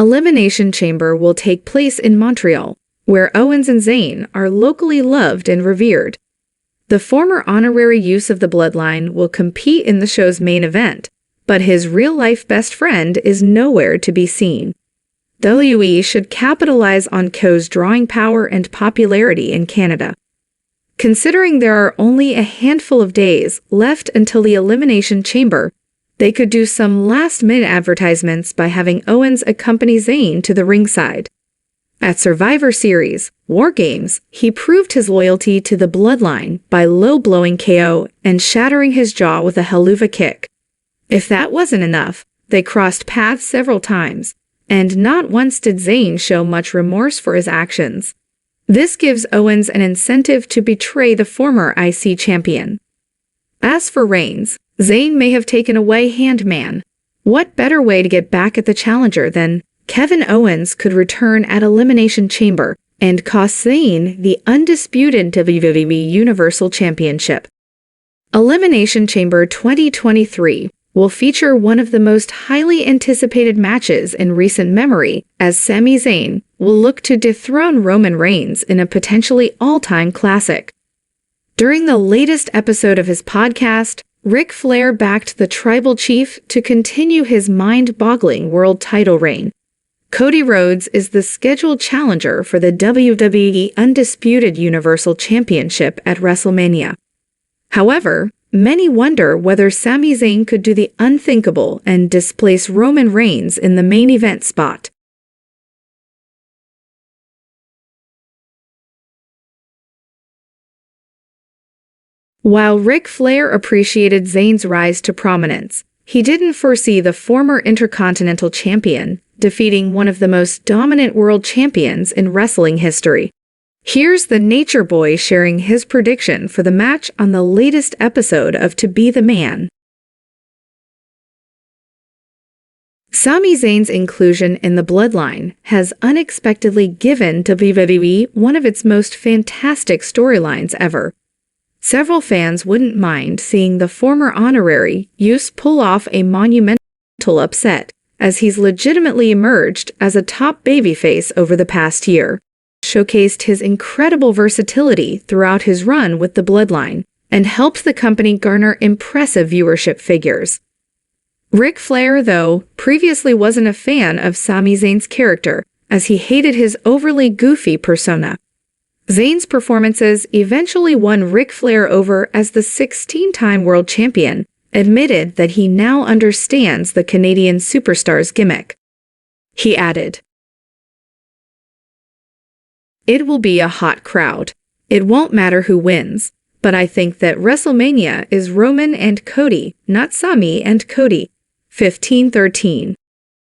Elimination Chamber will take place in Montreal, where Owens and Zayn are locally loved and revered. The former honorary use of the bloodline will compete in the show's main event, but his real-life best friend is nowhere to be seen. WWE should capitalize on Cody's drawing power and popularity in Canada. Considering there are only a handful of days left until the Elimination Chamber, they could do some last-minute advertisements by having Owens accompany Zayn to the ringside. At Survivor Series War Games, he proved his loyalty to the bloodline by low-blowing KO and shattering his jaw with a Helluva kick. If that wasn't enough, they crossed paths several times, and not once did Zayn show much remorse for his actions. This gives Owens an incentive to betray the former IC champion. As for Reigns, Zayn may have taken away Handman. What better way to get back at the challenger than Kevin Owens could return at Elimination Chamber and cost Zayn the undisputed WWE Universal Championship. Elimination Chamber 2023 will feature one of the most highly anticipated matches in recent memory, as Sami Zayn will look to dethrone Roman Reigns in a potentially all-time classic. During the latest episode of his podcast, Ric Flair backed the Tribal Chief to continue his mind-boggling world title reign. Cody Rhodes is the scheduled challenger for the WWE Undisputed Universal Championship at WrestleMania. However, many wonder whether Sami Zayn could do the unthinkable and displace Roman Reigns in the main event spot. While Ric Flair appreciated Zayn's rise to prominence, he didn't foresee the former Intercontinental Champion defeating one of the most dominant world champions in wrestling history. Here's the Nature Boy sharing his prediction for the match on the latest episode of To Be the Man. Sami Zayn's inclusion in the Bloodline has unexpectedly given WWE one of its most fantastic storylines ever. Several fans wouldn't mind seeing the former honorary Uce pull off a monumental upset, as he's legitimately emerged as a top babyface over the past year, showcased his incredible versatility throughout his run with the Bloodline, and helped the company garner impressive viewership figures. Ric Flair, though, previously wasn't a fan of Sami Zayn's character, as he hated his overly goofy persona. Zayn's performances eventually won Ric Flair over as the 16-time world champion, admitted that he now understands the Canadian superstar's gimmick. He added, "It will be a hot crowd. It won't matter who wins, but I think that WrestleMania is Roman and Cody, not Sami and Cody." 1513